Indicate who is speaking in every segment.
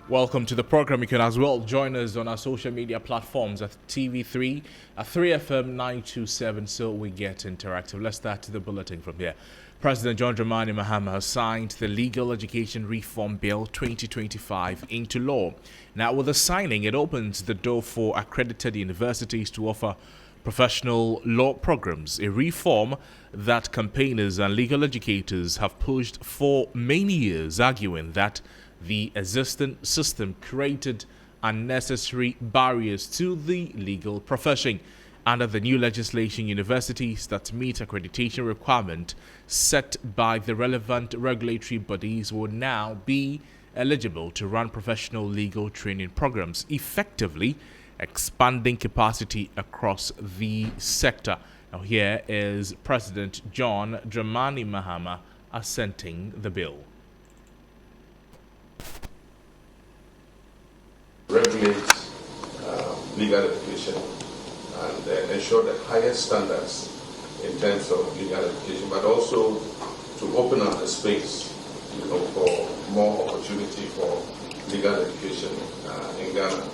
Speaker 1: Welcome to the program. You can as well join us on our social media platforms at TV3, at 3FM 927, so we get interactive. Let's start the bulletin from here. President John Dramani Mahama has signed the Legal Education Reform Bill 2025 into law. Now, with the signing, it opens the door for accredited universities to offer professional law programs, a reform that campaigners and legal educators have pushed for many years, arguing that the existing system created unnecessary barriers to the legal profession. Under the new legislation, universities that meet accreditation requirement set by the relevant regulatory bodies will now be eligible to run professional legal training programs, effectively expanding capacity across the sector. Now, here is President John Dramani Mahama assenting the bill.
Speaker 2: Regulate legal education and ensure the highest standards in terms of legal education, but also to open up the space, for more opportunity for legal education in Ghana.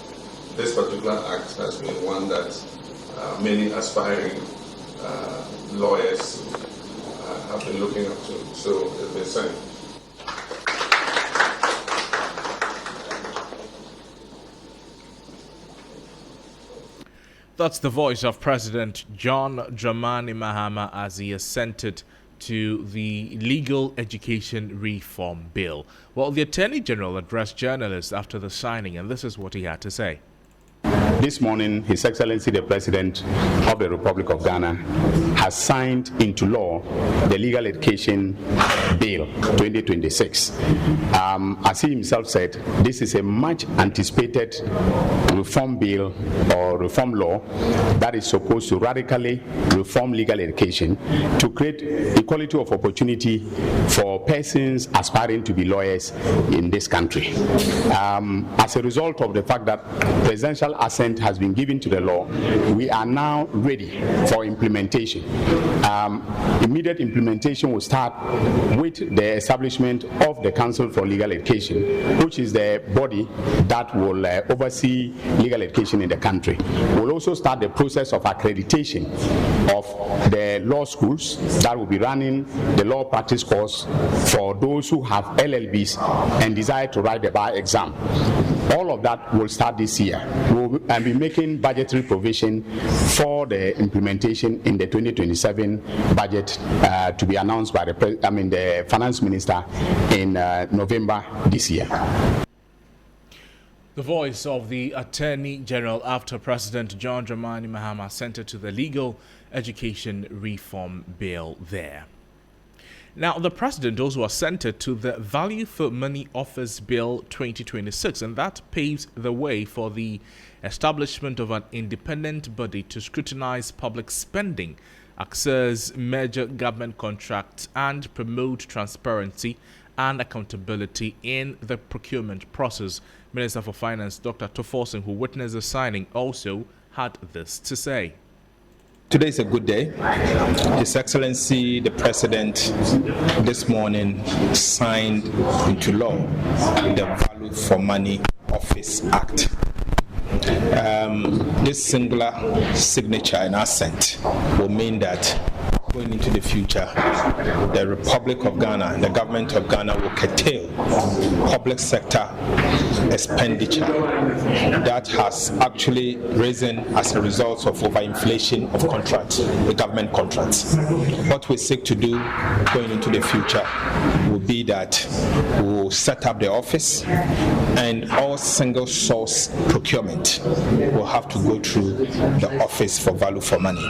Speaker 2: This particular act has been one that many aspiring lawyers have been looking up to, so it's been signed.
Speaker 1: That's the voice of President John Dramani Mahama as he assented to the Legal Education Reform Bill. Well, the Attorney General addressed journalists after the signing, and this is what he had to say.
Speaker 3: This morning, His Excellency the President of the Republic of Ghana has signed into law the Legal Education Bill 2026. As he himself said, this is a much anticipated reform bill or reform law that is supposed to radically reform legal education to create equality of opportunity for persons aspiring to be lawyers in this country. As a result of the fact that presidential assent has been given to the law, we are now ready for implementation. Immediate implementation will start with the establishment of the Council for Legal Education, which is the body that will oversee legal education in the country. We'll also start the process of accreditation of the law schools that will be running the law practice course for those who have LLBs and desire to write the bar exam. All of that will start this year. We'll be making budgetary provision for the implementation in the 2027 budget to be announced by the Finance Minister in November this year.
Speaker 1: The voice of the Attorney General after President John Dramani Mahama assented to the Legal Education Reform Bill there. Now, the President also assented to the Value for Money Office Bill 2026, and that paves the way for the establishment of an independent body to scrutinize public spending, access major government contracts, and promote transparency and accountability in the procurement process. Minister for Finance Dr. Toforson, who witnessed the signing, also had this to say.
Speaker 4: Today is a good day. His Excellency the President this morning signed into law the Value for Money Office Act. This singular signature and assent will mean that going into the future, the Republic of Ghana and the government of Ghana will curtail public sector expenditure that has actually risen as a result of overinflation of contracts, the government contracts. What we seek to do going into the future will be that we will set up the office, and all single source procurement will have to go through the Office for Value for Money.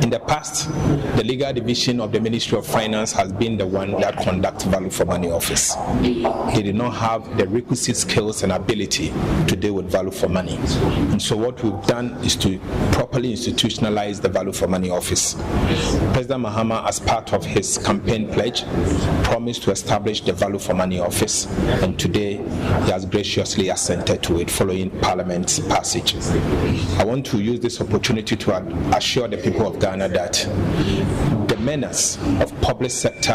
Speaker 4: In the past, the legal division of the Ministry of Finance has been the one that conducts Value for Money office. They did not have the requisite skills and ability to deal with Value for Money. And so what we've done is to properly institutionalize the Value for Money office. President Mahama, as part of his campaign pledge, promised to establish the Value for Money office, and today he has graciously assented to it following Parliament's passage. I want to use this opportunity to assure the people of Ghana that the menace of public sector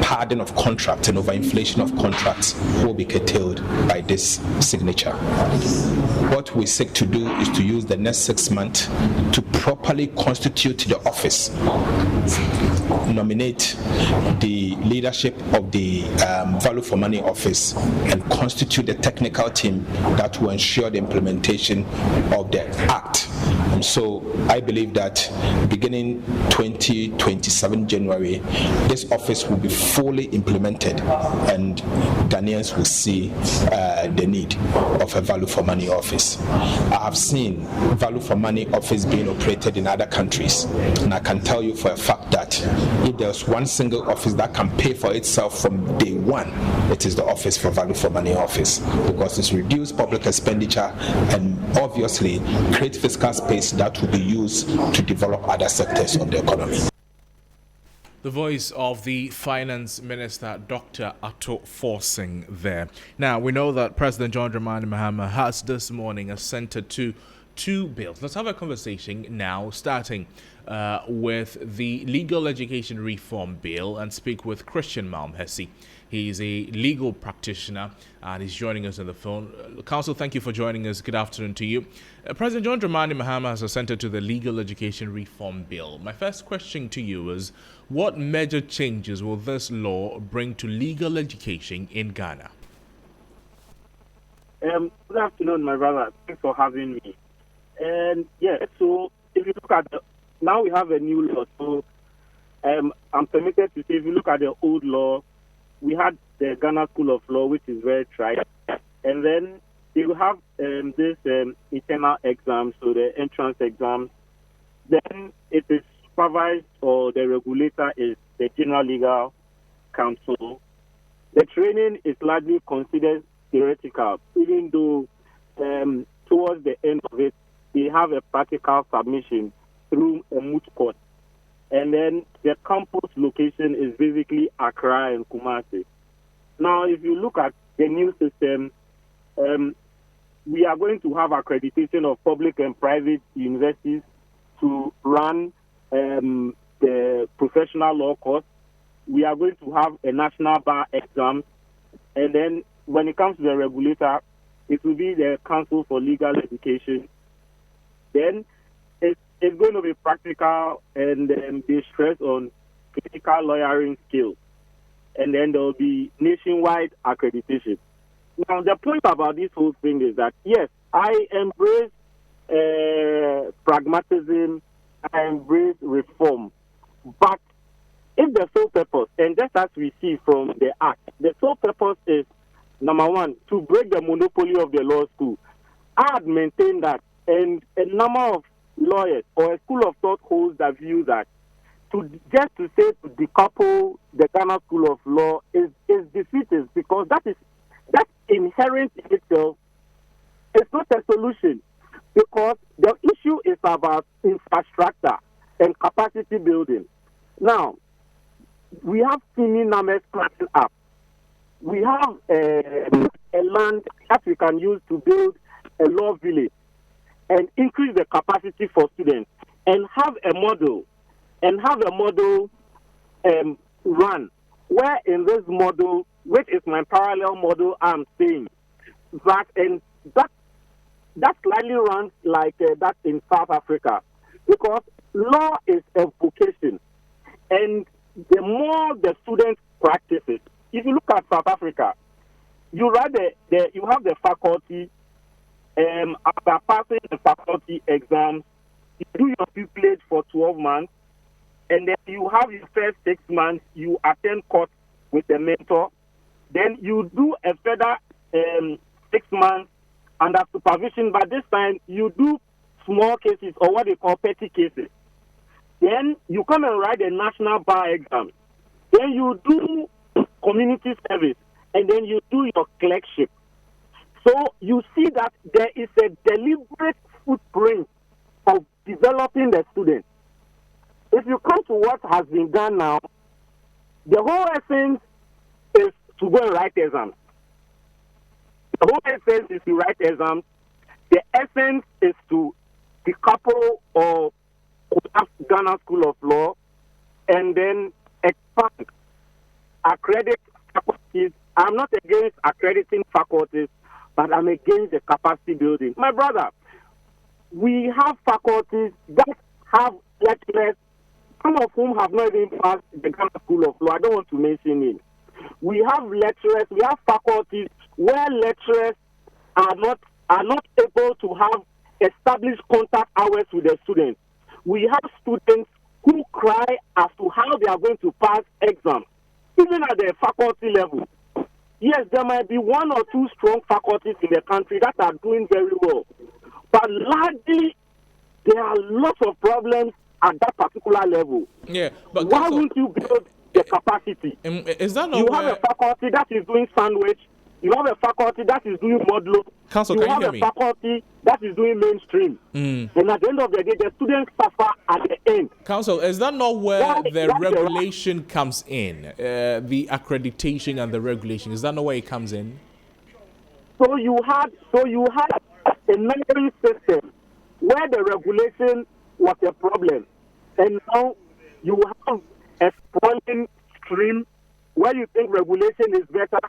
Speaker 4: pardon of contracts and overinflation of contracts will be curtailed by this signature. What we seek to do is to use the next 6 months to properly constitute the office, nominate the leadership of the Value for Money office, and constitute the technical team that will ensure the implementation of the Act. And so I believe that beginning 2027 January, this office will be fully implemented and Ghanaians will see the need of a Value for Money office. I have seen Value for Money office being operated in other countries, and I can tell you for a fact that if there's one single office that can pay for itself from day one, it is the Office for Value for Money office, because it's reduced public expenditure and obviously create fiscal space that will be used to develop other sectors of the economy.
Speaker 1: The voice of the Finance Minister, Dr. Ato Forsing there. Now, we know that President John Dramani Mahama has this morning assented to 2 bills. Let's have a conversation now, starting with the Legal Education Reform Bill, and speak with Christian Malmhesi. He's a legal practitioner and he's joining us on the phone. Counsel, thank you for joining us. Good afternoon to you. President John Dramani Mahama has assented to the Legal Education Reform Bill. My first question to you is, what major changes will this law bring to legal education in Ghana?
Speaker 5: Good afternoon, my brother. Thanks for having me. And so if you look at now we have a new law. So I'm permitted to say, if you look at the old law, we had the Ghana School of Law, which is very tried, and then you have this internal exam, so the entrance exam. Then it is supervised, or the regulator is the General Legal Counsel. The training is largely considered theoretical, even though towards the end of it, they have a practical submission through a moot court. And then the campus location is basically Accra and Kumasi. Now, if you look at the new system, we are going to have accreditation of public and private universities to run the professional law course. We are going to have a national bar exam. And then when it comes to the regulator, it will be the Council for Legal Education. Then it's going to be practical, and they stress on critical lawyering skills. And then there will be nationwide accreditation. Now, the point about this whole thing is that, yes, I embrace pragmatism, I embrace reform. But if the sole purpose, and just as we see from the Act, the sole purpose is, number one, to break the monopoly of the law school, I'd maintain that. And a number of lawyers or a school of thought holds the view that to decouple the Ghana School of Law is defeatist, because that's inherent in itself. It's not a solution, because the issue is about infrastructure and capacity building. Now, we have senior numbers cracking up. We have a land that we can use to build a law village and increase the capacity for students, and have a model run, where in this model, which is my parallel model, I'm saying that, and that slightly runs like that in South Africa, because law is a vocation, and the more the students practice it. If you look at South Africa, you write you have the faculty. After passing the faculty exams, you do your pupillage for 12 months, and then you have your first 6 months, you attend court with a mentor. Then you do a further 6 months under supervision, but this time you do small cases, or what they call petty cases. Then you come and write a national bar exam. Then you do community service, and then you do your clerkship. So you see that there is a deliberate footprint of developing the students. If you come to what has been done now, the whole essence is to go and write exams. The whole essence is to write exams. The essence is to decouple or collapse Ghana School of Law. and then expand, accredit faculties. I'm not against accrediting faculties, but I'm against the capacity building. My brother, we have faculties that have lecturers, some of whom have not even passed the Ghana School of Law. I don't want to mention it. We have lecturers, we have faculties where lecturers are not able to have established contact hours with the students. We have students who cry as to how they are going to pass exams, even at the faculty level. Yes, there might be one or two strong faculties in the country that are doing very well, but largely there are lots of problems at that particular level.
Speaker 1: Yeah, but
Speaker 5: why won't you build the capacity?
Speaker 1: Is that not
Speaker 5: you have a faculty that is doing sandwich, you have a faculty that is doing modulo,
Speaker 1: Council,
Speaker 5: you
Speaker 1: can
Speaker 5: have
Speaker 1: you
Speaker 5: a
Speaker 1: hear me?
Speaker 5: faculty that is doing mainstream. And at the end of the day, the students suffer at the end.
Speaker 1: Council, is that not where the
Speaker 5: Why-
Speaker 1: regulation comes in? The accreditation and the regulation, is that not where it comes in?
Speaker 5: So you had a measuring system where the regulation was a problem, and now you have a sprawling stream where you think regulation is better.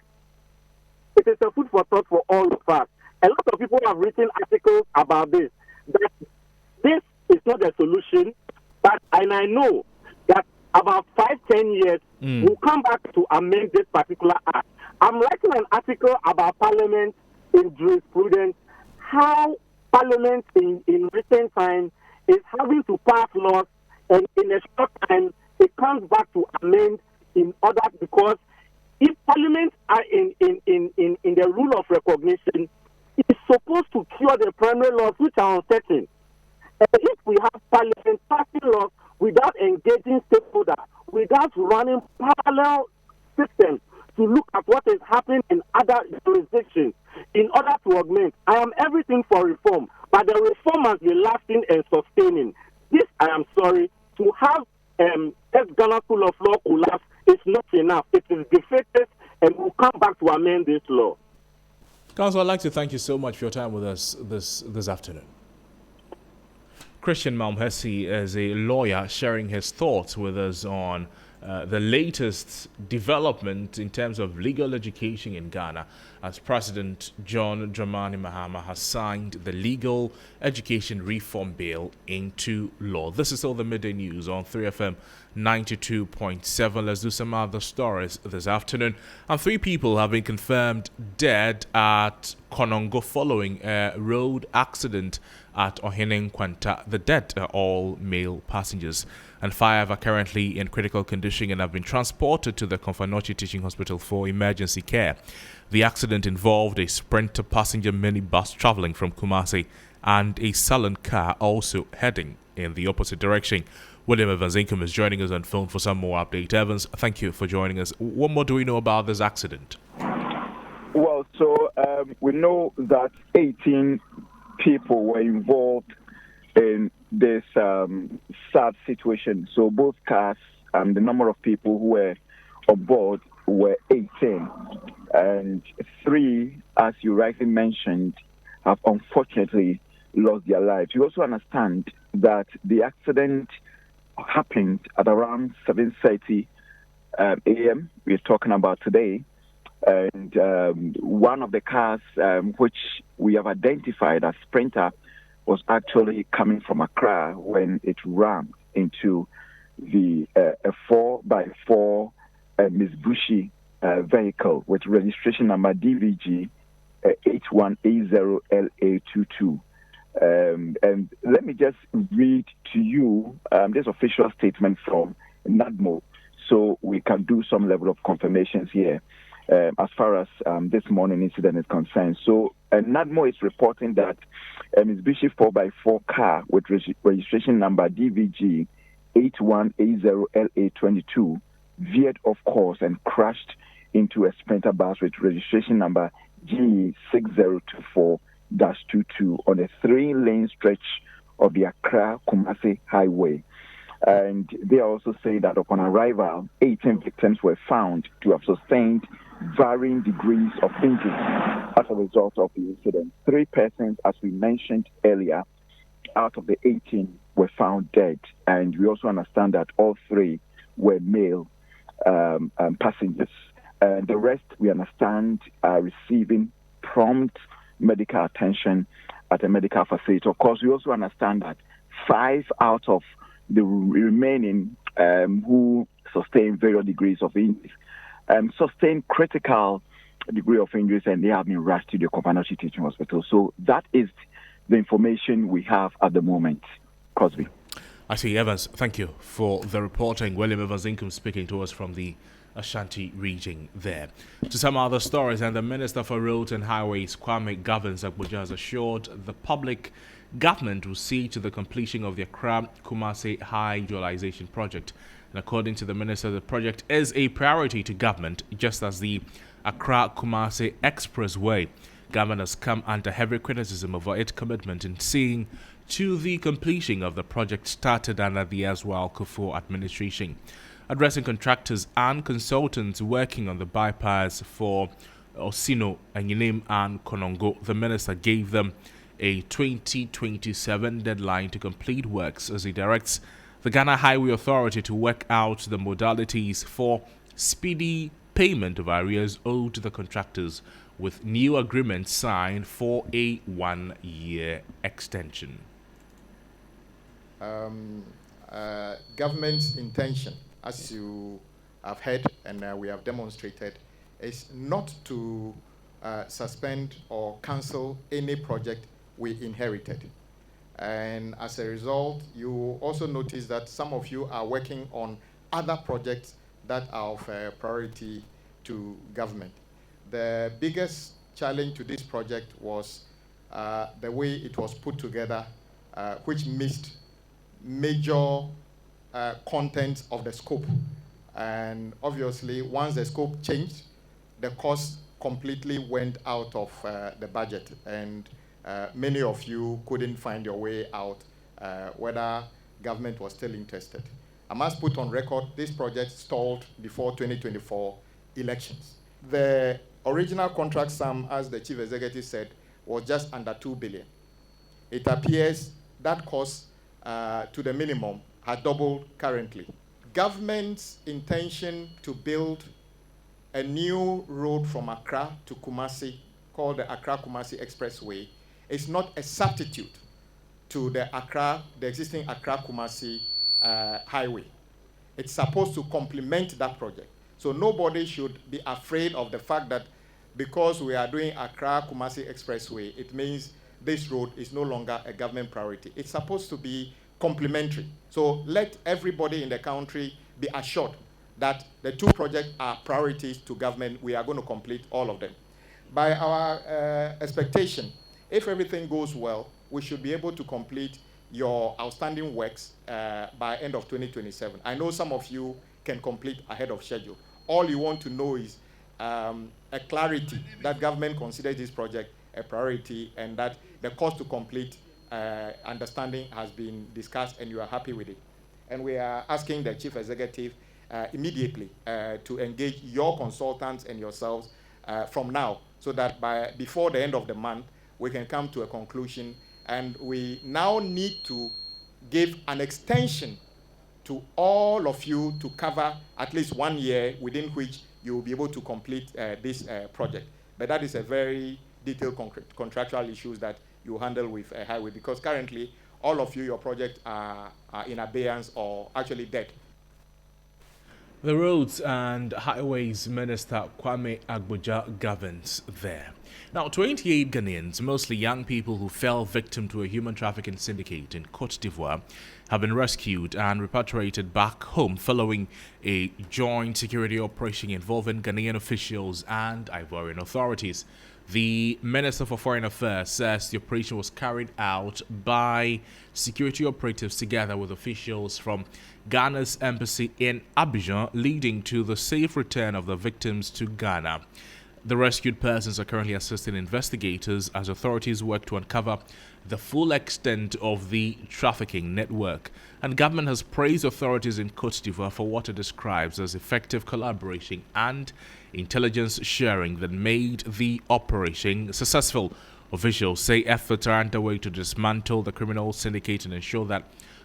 Speaker 5: It is a food for thought for all of us. A lot of people have written articles about this. That this is not a solution, and I know that about 5-10 years we'll come back to amend this particular act. I'm writing an article about Parliament in jurisprudence, how Parliament in recent times is having to pass laws, and in a short time it comes back to amend in order, because if Parliament are in the rule of recognition, it's supposed to cure the primary laws which are uncertain. And if we have Parliament passing laws without engaging stakeholders, without running parallel systems to look at what is happening in other jurisdictions in order to augment, I am everything for reform, but the reform must be lasting and sustaining. This, I am sorry, to have Ghana School of Law collapse is not enough. It is defeated, and we'll come back to amend this law.
Speaker 1: Council, I'd like to thank you so much for your time with us this afternoon. Christian Malmhesi is a lawyer sharing his thoughts with us on the latest development in terms of legal education in Ghana, as President John Dramani Mahama has signed the Legal Education Reform Bill into law. This is all the midday news on 3FM 92.7. Let's do some other stories this afternoon. And 3 people have been confirmed dead at Konongo following a road accident at Ohene Nkwanta. The dead are all male passengers, and 5 are currently in critical condition and have been transported to the Komfanochi Teaching Hospital for emergency care. The accident involved a Sprinter passenger minibus traveling from Kumasi and a Salon car also heading in the opposite direction. William Evans Inkom is joining us on phone for some more update. Evans, thank you for joining us. What more do we know about this accident?
Speaker 6: Well, so we know that 18 people were involved in this sad situation. So both cars and the number of people who were on board were 18. And 3, as you rightly mentioned, have unfortunately lost their lives. You also understand that the accident happened at around 7:30 a.m. we're talking about today. And one of the cars, which we have identified as Sprinter, was actually coming from Accra when it rammed into the a 4x4 Mitsubishi vehicle with registration number DVG 8180LA22. And let me just read to you this official statement from NADMO, so we can do some level of confirmations here as far as this morning incident is concerned. So NADMO is reporting that a Mitsubishi 4x4 car with registration number DVG 8180LA22 veered off course and crashed into a Sprinter bus with registration number G6024-22 on a 3-lane stretch of the Accra-Kumasi Highway. And they also say that upon arrival, 18 victims were found to have sustained varying degrees of injury as a result of the incident. 3 persons, as we mentioned earlier, out of the 18 were found dead. And we also understand that all 3 were male passengers. And the rest, we understand, are receiving prompt medical attention at a medical facility. Of course, we also understand that 5 out of the remaining who sustained various degrees of injuries sustained critical degree of injuries, and they have been rushed to the Companionship Teaching Hospital. So that is the information we have at the moment. Crosby.
Speaker 1: I see. Evans, thank you for the reporting. William Evans Inkum speaking to us from the Ashanti region there. To some other stories, and the Minister for Roads and Highways, Governs Agbodza, has assured the public government will see to the completion of the Accra-Kumasi High dualization project. And according to the minister, the project is a priority to government, just as the Accra-Kumasi Expressway. Government has come under heavy criticism over its commitment in seeing to the completion of the project started under the Aswal Kufuor administration. Addressing contractors and consultants working on the bypass for Osino, Anyinim and Konongo, the minister gave them a 2027 deadline to complete works as he directs the Ghana Highway Authority to work out the modalities for speedy payment of arrears owed to the contractors, with new agreements signed for a 1-year extension.
Speaker 7: Government's intention, as you have heard and we have demonstrated, is not to suspend or cancel any project we inherited. And as a result, you also notice that some of you are working on other projects that are of priority to government. The biggest challenge to this project was the way it was put together, which missed major content of the scope. And obviously, once the scope changed, the cost completely went out of the budget. And many of you couldn't find your way out whether government was still interested. I must put on record, this project stalled before 2024 elections. The original contract sum, as the chief executive said, was just under 2 billion. It appears that cost to the minimum had doubled currently. Government's intention to build a new road from Accra to Kumasi, called the Accra-Kumasi Expressway, is not a substitute to the existing Accra-Kumasi highway. It's supposed to complement that project. So nobody should be afraid of the fact that because we are doing Accra-Kumasi Expressway, it means this road is no longer a government priority. It's supposed to be complementary. So let everybody in the country be assured that the two projects are priorities to government. We are going to complete all of them. By our expectation, if everything goes well, we should be able to complete your outstanding works by end of 2027. I know some of you can complete ahead of schedule. All you want to know is a clarity that government considers this project a priority and that the cost to complete understanding has been discussed and you are happy with it. And we are asking the chief executive immediately to engage your consultants and yourselves from now, so that before the end of the month, we can come to a conclusion. And we now need to give an extension to all of you to cover at least 1 year within which you will be able to complete this project. But that is a very detailed contractual issues that you handle with a highway, because currently all of you, your projects are in abeyance or actually dead.
Speaker 1: The Roads and Highways Minister Agbodza governs there. Now, 28 Ghanaians, mostly young people who fell victim to a human trafficking syndicate in Côte d'Ivoire, have been rescued and repatriated back home following a joint security operation involving Ghanaian officials and Ivorian authorities. The Minister for Foreign Affairs says the operation was carried out by security operatives together with officials from Ghana's embassy in Abidjan, leading to the safe return of the victims to Ghana. The rescued persons are currently assisting investigators as authorities work to uncover the full extent of the trafficking network. And government has praised authorities in Côte d'Ivoire for what it describes as effective collaboration and intelligence sharing that made the operation successful. Officials say efforts are underway to dismantle the criminal syndicate and ensure that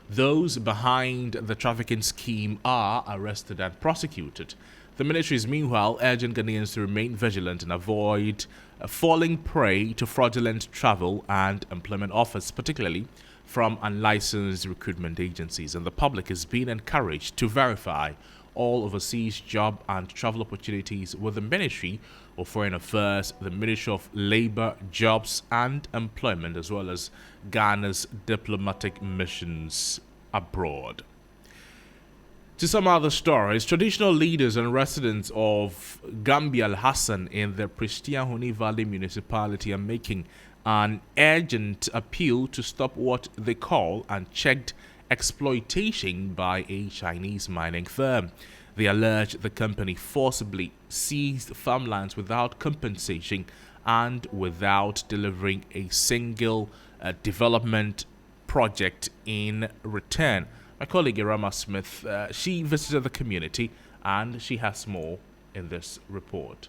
Speaker 1: Those behind the trafficking scheme are arrested and prosecuted. The ministry is meanwhile urging Ghanaians to remain vigilant and avoid falling prey to fraudulent travel and employment offers, particularly from unlicensed recruitment agencies. And the public is being encouraged to verify all overseas job and travel opportunities with the Ministry of Foreign Affairs, the Ministry of Labour, Jobs and Employment, as well as Ghana's diplomatic missions abroad. To some other stories, traditional leaders and residents of Gambia Al Hassan in the Pristia Huni Valley municipality are making an urgent appeal to stop what they call unchecked exploitation by a Chinese mining firm. They allege the company forcibly seized farmlands without compensation and without delivering a single development project in return. My colleague Irama Smith, she visited the community and she has more in this report.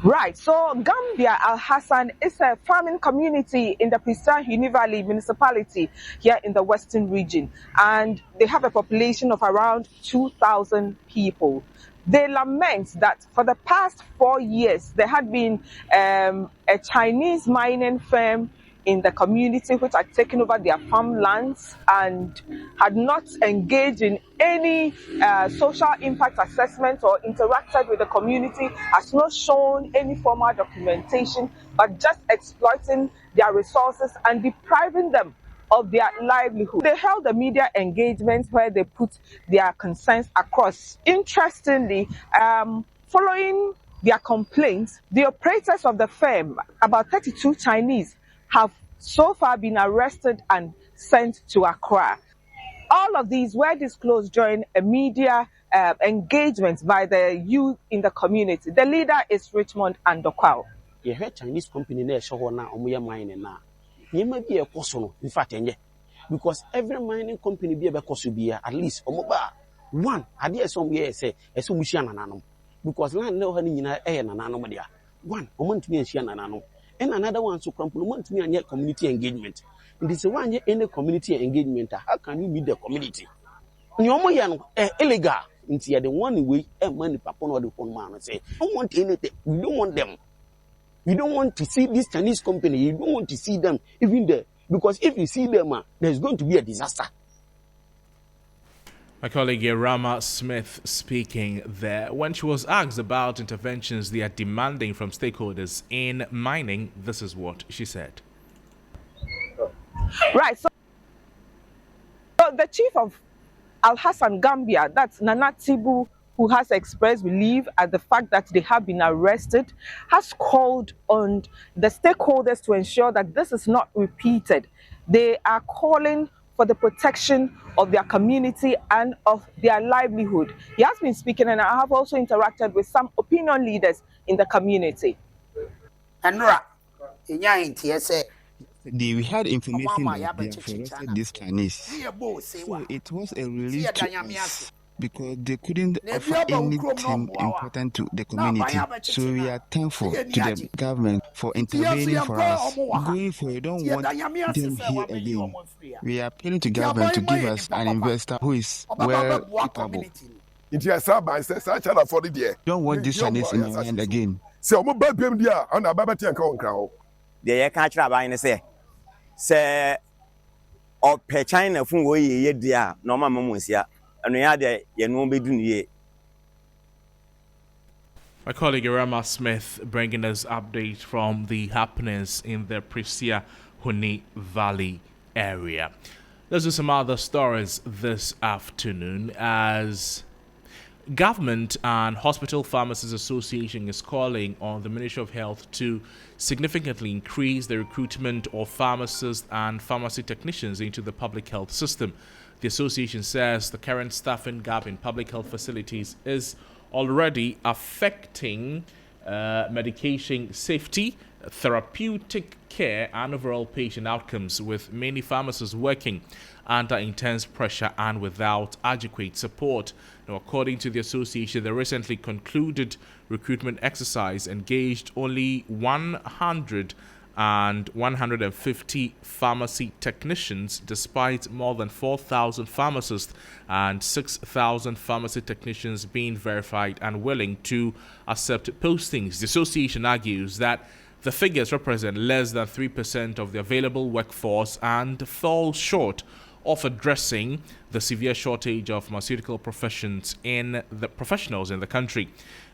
Speaker 8: Right, so Gambia Al Hassan is a farming community in the Pristia Huni Valley municipality here in the western region, and they have a population of around 2,000 people. They lament that for the past 4 years there had been a Chinese mining firm in the community which had taken over their farmlands and had not engaged in any social impact assessment or interacted with the community, has not shown any formal documentation, but just exploiting their resources and depriving them of their livelihood. They held a media engagement where they put their concerns across. Interestingly, following their complaints, the operators of the firm, about 32 Chinese, have so far been arrested and sent to Accra. All of these were disclosed during a media engagement by the youth in the community. The leader is Richmond Andokwao.
Speaker 9: You heard Chinese company there show na omuya mining na. You may be a person, in fact, because every mining company be a cost be at least omoba one. Idea somewhere say a solution ananum because land no honey in a nananomadia. One, a month me and she ananum. And another one to complement me and yet community engagement. And this one yet any community engagement. How can you meet the community? Nyomoyan illegal into the one way and money papon or the phone man say, I don't want anything, we don't want them. You don't want to see this Chinese company, you don't want to see them even there. Because if you see them, there's going to be a disaster.
Speaker 1: My colleague Irama Smith speaking there. When she was asked about interventions they are demanding from stakeholders in mining, this is what she said.
Speaker 8: Right, so the chief of Al Hassan Gambia, that's Nana Tibu, who has expressed relief at the fact that they have been arrested, has called on the stakeholders to ensure that this is not repeated. They are calling for the protection of their community and of their livelihood. He has been speaking, and I have also interacted with some opinion leaders in the community.
Speaker 10: We had information that they have arrested these Chinese. So it was a relief to us because they couldn't offer anything important to the community. So we are thankful to the government for intervening for us. Going forward, we don't want them here again. We are appealing to government to give us an investor who is well capable. Don't want this Chinese in our hand again.
Speaker 11: The country about say or per China from where ye dear normal mamusia and we had a no be doing.
Speaker 1: My colleague Irama Smith bringing us updates from the happenings in the Pristia Huni Valley area. Let's do some other stories this afternoon as Government and Hospital Pharmacists Association is calling on the Ministry of Health to significantly increase the recruitment of pharmacists and pharmacy technicians into the public health system. The association says the current staffing gap in public health facilities is already affecting medication safety, therapeutic care, and overall patient outcomes, with many pharmacists working under intense pressure and without adequate support. Now, according to the association, the recently concluded recruitment exercise engaged only 100 and 150 pharmacy technicians, despite more than 4,000 pharmacists and 6,000 pharmacy technicians being verified and willing to accept postings. The association argues that the figures represent less than 3% of the available workforce and fall short of addressing the severe shortage of pharmaceutical professionals in the country.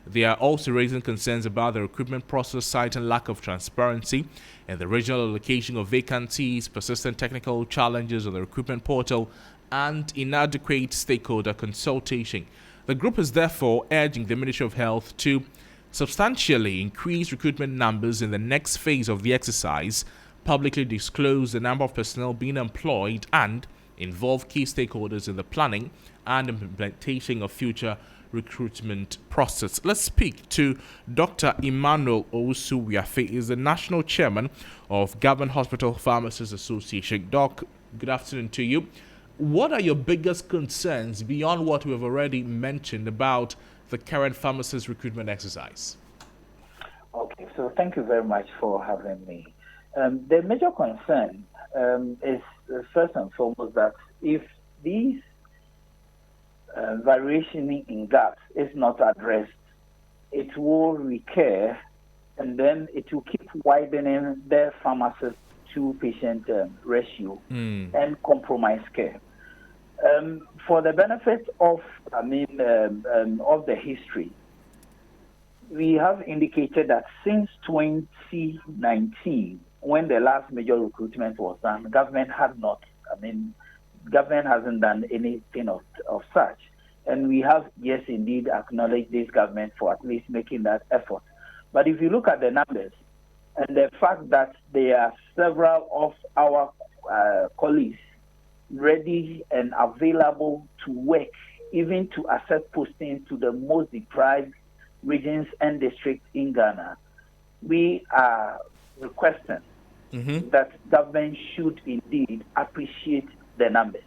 Speaker 1: They are also raising concerns about the recruitment process, citing lack of transparency and the regional allocation of vacancies, persistent technical challenges on the recruitment portal, and inadequate stakeholder consultation. The group is therefore urging the Ministry of Health to substantially increase recruitment numbers in the next phase of the exercise, publicly disclose the number of personnel being employed, and involve key stakeholders in the planning and implementation of future recruitment process. Let's speak to Dr. Emmanuel Owusu-Wiafe. He is the National Chairman of Governs Hospital Pharmacists Association. Doc, good afternoon to you. What are your biggest concerns beyond what we have already mentioned about the current pharmacist recruitment exercise?
Speaker 12: Okay, so thank you very much for having me. The major concern is first and foremost that if these variation in gaps is not addressed, it will recur and then it will keep widening the pharmacist to patient ratio and compromise care. For the benefit of, of the history, we have indicated that since 2019, when the last major recruitment was done, government hasn't done anything of such. And we have, yes, indeed, acknowledged this government for at least making that effort. But if you look at the numbers and the fact that there are several of our colleagues ready and available to work, even to accept postings to the most deprived regions and districts in Ghana, we are requesting that government should indeed appreciate the numbers.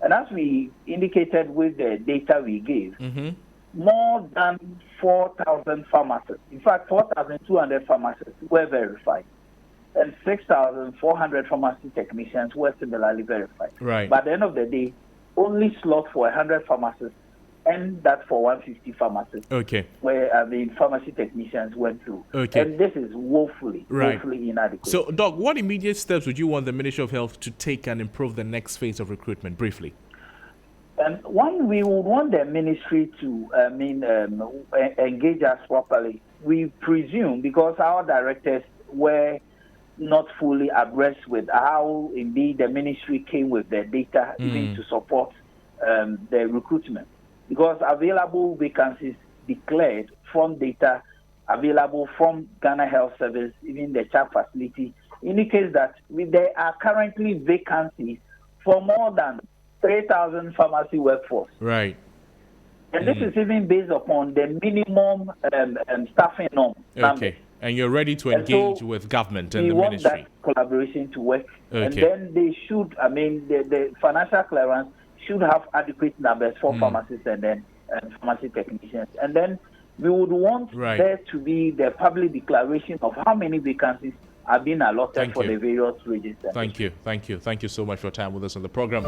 Speaker 12: And as we indicated with the data we gave, more than 4,000 pharmacists, in fact 4,200 pharmacists were verified, and 6,400 pharmacy technicians were similarly verified.
Speaker 1: Right.
Speaker 12: But at the end of the day, only slot for 100 pharmacists and that for 150 pharmacists, where pharmacy technicians went through. And this is woefully inadequate.
Speaker 1: So, Doc, what immediate steps would you want the Ministry of Health to take and improve the next phase of recruitment, briefly?
Speaker 12: One, we would want the ministry to engage us properly. We presume, because our directors were not fully abreast with how indeed the ministry came with the data even to support the recruitment. Because available vacancies declared from data available from Ghana Health Service, even the CHAP facility, indicates that there are currently vacancies for more than 3,000 pharmacy workforce.
Speaker 1: Right.
Speaker 12: And this is even based upon the minimum staffing norm.
Speaker 1: Okay. And you're ready to engage with government and the ministry.
Speaker 12: We want that collaboration to work. And then they should, the financial clearance should have adequate numbers for pharmacists and then pharmacy technicians. And then we would want there to be the public declaration of how many vacancies are being allotted for the various regions.
Speaker 1: Thank you. Thank you so much for your time with us on the program.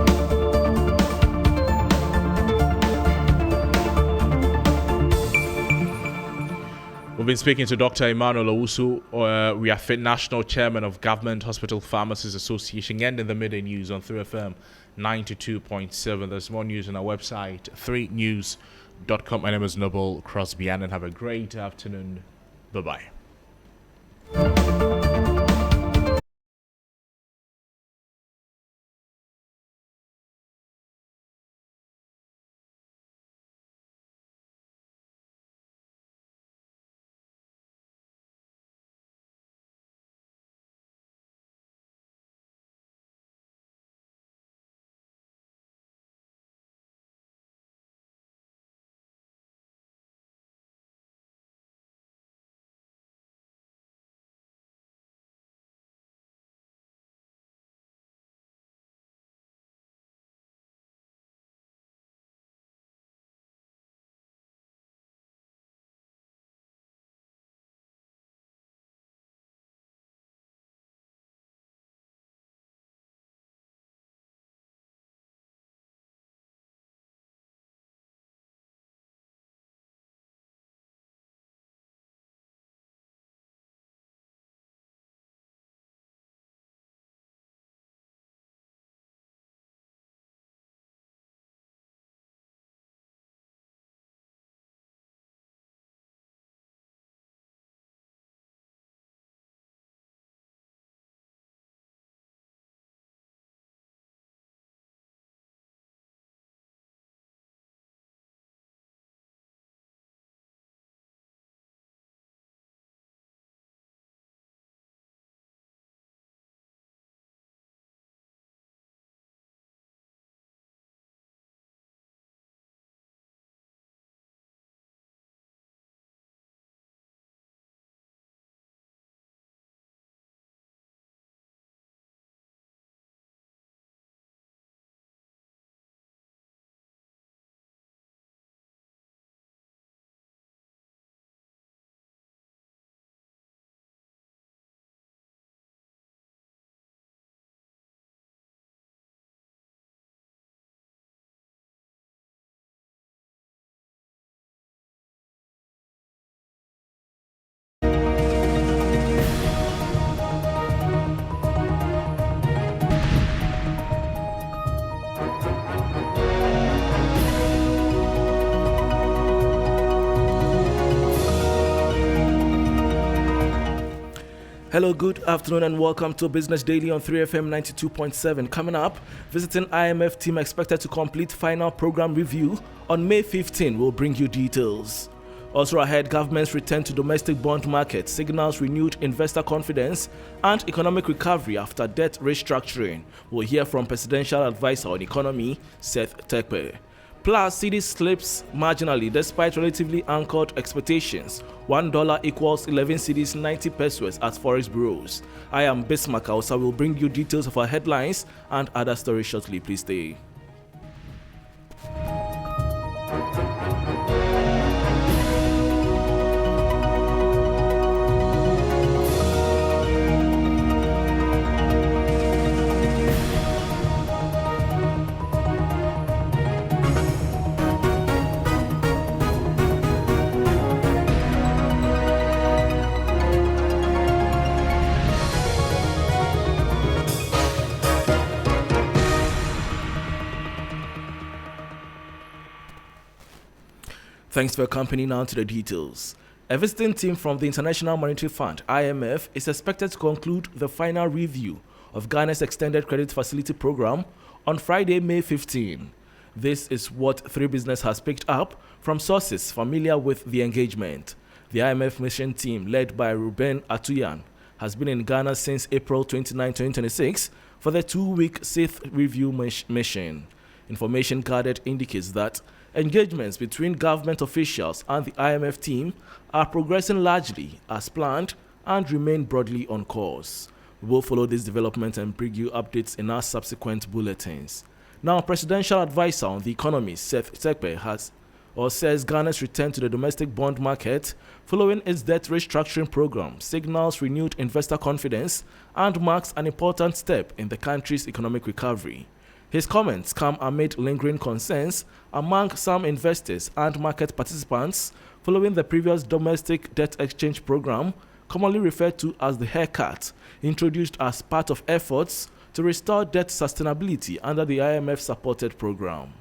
Speaker 1: We've been speaking to Dr. Emmanuel Owusu-Wiafe, National Chairman of Governs Hospital Pharmacists Association, and in the Midday News on 3FM 92.7. There's more news on our website, 3news.com. My name is Noble Crosby Annan. Have a great afternoon. Bye-bye.
Speaker 13: Hello, good afternoon and welcome to Business Daily on 3FM 92.7. Coming up, visiting IMF team expected to complete final program review on May 15. We'll bring you details. Also ahead, government's return to domestic bond market signals renewed investor confidence and economic recovery after debt restructuring. We'll hear from Presidential Advisor on Economy, Seth Tekpe. Plus, cedi slips marginally despite relatively anchored expectations. $1 equals 11 cedis 90 pesos at forex bureaus. I am Bismarck Ausa. Will bring you details of our headlines and other stories shortly. Please stay. Thanks for your company. Now to the details. A visiting team from the International Monetary Fund, IMF, is expected to conclude the final review of Ghana's Extended Credit Facility Program on Friday, May 15. This is what 3 Business has picked up from sources familiar with the engagement. The IMF mission team, led by Ruben Atuyan, has been in Ghana since April 29, 2026 for the 2-week 6th review mission. Information gathered indicates that engagements between government officials and the IMF team are progressing largely as planned and remain broadly on course. We will follow this development and bring you updates in our subsequent bulletins. Now, Presidential Advisor on the Economy, Seth Tekpe, says Ghana's return to the domestic bond market following its debt restructuring program signals renewed investor confidence and marks an important step in the country's economic recovery. His comments come amid lingering concerns among some investors and market participants following the previous domestic debt exchange program, commonly referred to as the haircut, introduced as part of efforts to restore debt sustainability under the IMF-supported program.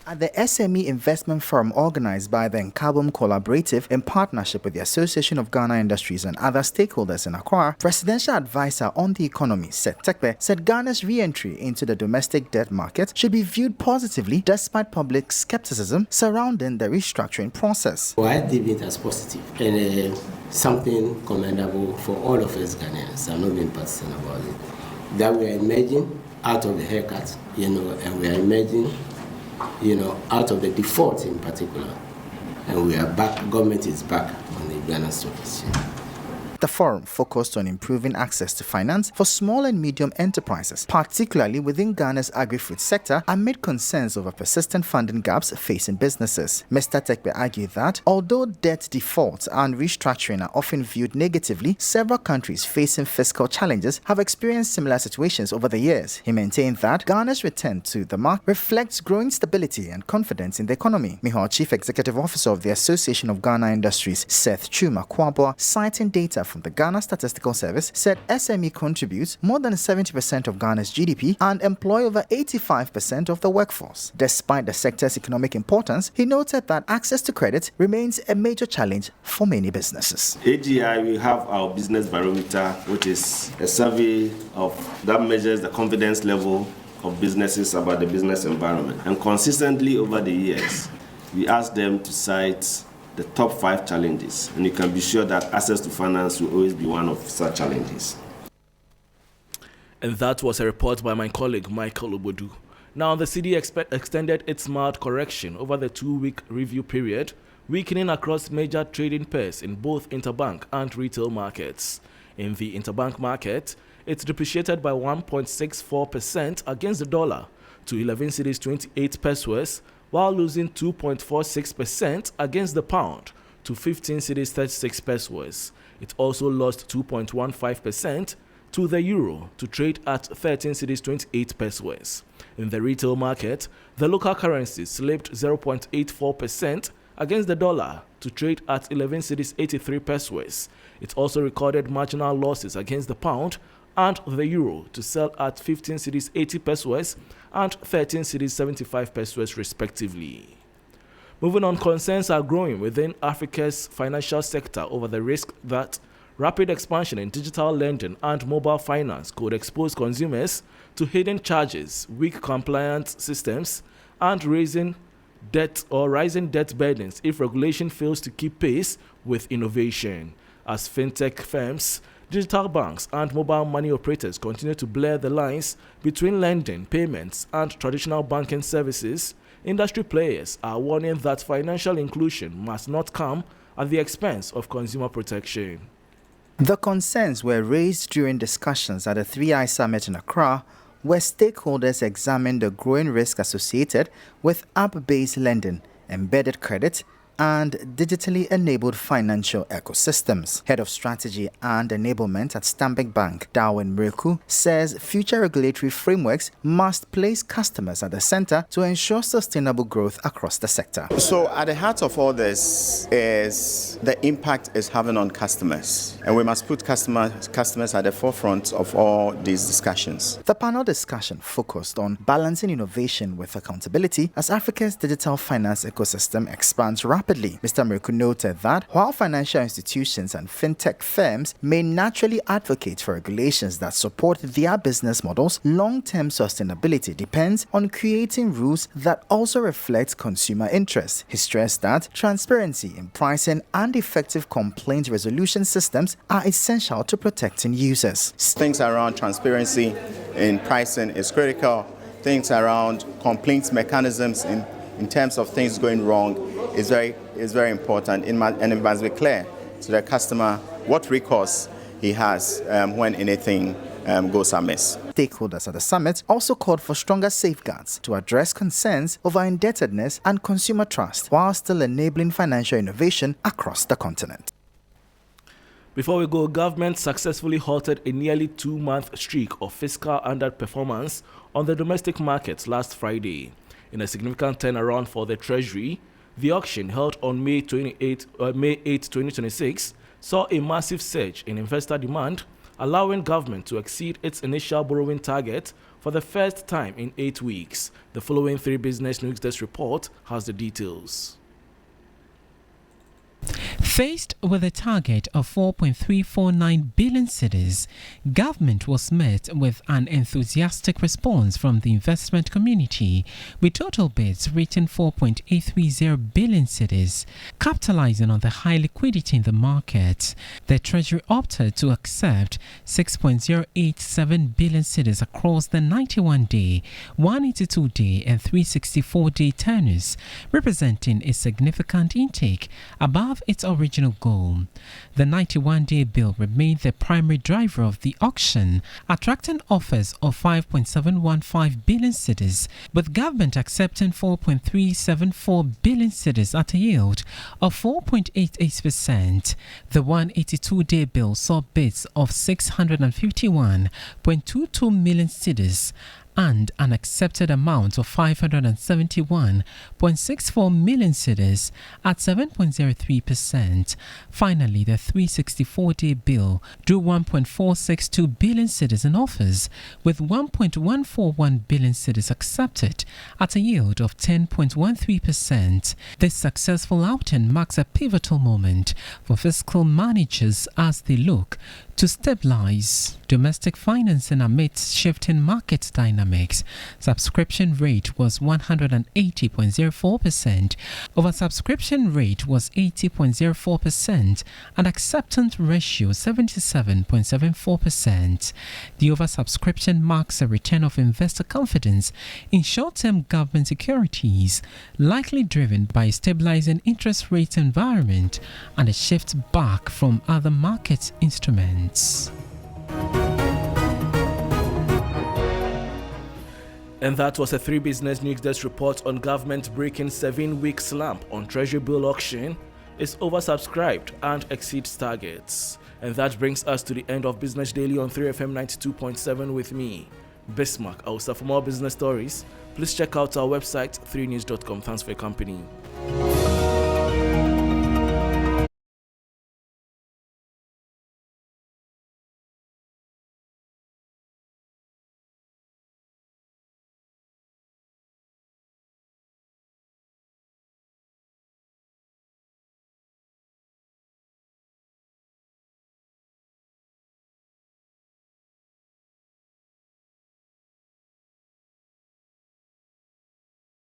Speaker 14: At the SME investment forum organized by the Nkabom Collaborative in partnership with the Association of Ghana Industries and other stakeholders in Accra, Presidential Advisor on the Economy, Seth Tekpe, said Ghana's re-entry into the domestic debt market should be viewed positively despite public skepticism surrounding the restructuring process.
Speaker 15: I deem it as positive and something commendable for all of us Ghanaians. I'm not being partisan about it. That we are emerging out of the haircut, and we are emerging out of the default in particular. And we are back, government is back on the Ghana Stock Exchange.
Speaker 14: The forum focused on improving access to finance for small and medium enterprises, particularly within Ghana's agri-food sector, amid concerns over persistent funding gaps facing businesses. Mr. Tekpe argued that although debt defaults and restructuring are often viewed negatively, several countries facing fiscal challenges have experienced similar situations over the years. He maintained that Ghana's return to the market reflects growing stability and confidence in the economy. Meanwhile, Chief Executive Officer of the Association of Ghana Industries, Seth Chuma Kwabwa, citing data from the Ghana Statistical Service, said SME contributes more than 70% of Ghana's GDP and employ over 85% of the workforce. Despite the sector's economic importance, he noted that access to credit remains a major challenge for many businesses.
Speaker 16: AGI, we have our business barometer, which is a survey that measures the confidence level of businesses about the business environment. And consistently over the years, we ask them to cite the top 5 challenges, and you can be sure that access to finance will always be one of such challenges.
Speaker 13: And that was a report by my colleague Michael Obodu. Now, the cedi extended its mild correction over the 2-week review period, weakening across major trading pairs in both interbank and retail markets. In the interbank market, it depreciated by 1.64% against the dollar to 11 cedis 28 pesos, while losing 2.46% against the pound to 15 cedis 36 pesos. It also lost 2.15% to the euro to trade at 13 cedis 28 pesos. In the retail market, the local currency slipped 0.84% against the dollar to trade at 11 cedis 83 pesos. It also recorded marginal losses against the pound and the euro to sell at 15 cedis 80 pesos and 13 cedis 75 pesos respectively. Moving on, concerns are growing within Africa's financial sector over the risk that rapid expansion in digital lending and mobile finance could expose consumers to hidden charges, weak compliance systems, and rising debt burdens if regulation fails to keep pace with innovation. As fintech firms, digital banks, and mobile money operators continue to blur the lines between lending, payments, and traditional banking services, industry players are warning that financial inclusion must not come at the expense of consumer protection.
Speaker 14: The concerns were raised during discussions at the 3i Summit in Accra, where stakeholders examined the growing risk associated with app-based lending, embedded credit, and digitally enabled financial ecosystems. Head of Strategy and Enablement at Stanbic Bank, Darwin Mreku, says future regulatory frameworks must place customers at the center to ensure sustainable growth across the sector.
Speaker 3: So at the heart of all this is the impact it's having on customers, and we must put customers at the forefront of all these discussions.
Speaker 14: The panel discussion focused on balancing innovation with accountability as Africa's digital finance ecosystem expands rapidly. Mr. Mreku noted that while financial institutions and fintech firms may naturally advocate for regulations that support their business models, long-term sustainability depends on creating rules that also reflect consumer interests. He stressed that transparency in pricing and effective complaint resolution systems are essential to protecting users.
Speaker 3: Things around transparency in pricing is critical. Things around complaints mechanisms in terms of things going wrong is very important, and it must be clear to the customer what recourse he has when anything goes amiss.
Speaker 14: Stakeholders at the summit also called for stronger safeguards to address concerns over indebtedness and consumer trust, while still enabling financial innovation across the continent.
Speaker 13: Before we go, government successfully halted a nearly 2-month streak of fiscal underperformance on the domestic markets last Friday. In a significant turnaround for the Treasury, the auction held on May 8, 2026, saw a massive surge in investor demand, allowing government to exceed its initial borrowing target for the first time in 8 weeks. The following 3 Business News Desk report has the details.
Speaker 17: Faced with a target of 4.349 billion cedis, government was met with an enthusiastic response from the investment community, with total bids reaching 4.830 billion cedis. Capitalizing on the high liquidity in the market, the Treasury opted to accept 6.087 billion cedis across the 91-day, 182-day and 364-day tenures, representing a significant intake above its original goal. The 91-day bill remained the primary driver of the auction, attracting offers of 5.715 billion cedis, with government accepting 4.374 billion cedis at a yield of 4.88%. The 182-day bill saw bids of 651.22 million cedis and an accepted amount of 571.64 million cedis at 7.03%. Finally, the 364-day bill drew 1.462 billion cedis in offers, with 1.141 billion cedis accepted at a yield of 10.13%. This successful outing marks a pivotal moment for fiscal managers as they look to stabilize domestic financing amidst shifting market dynamics. Subscription rate was 180.04%, oversubscription rate was 80.04%, and acceptance ratio 77.74%. The oversubscription marks a return of investor confidence in short-term government securities, likely driven by a stabilizing interest rate environment and a shift back from other market instruments.
Speaker 13: And that was a 3 Business News Desk report on government breaking 7-week slump on Treasury bill auction, is oversubscribed and exceeds targets. And that brings us to the end of Business Daily on 3FM 92.7 with me, Bismarck. Also, for more business stories, please check out our website 3news.com. Thanks for your company.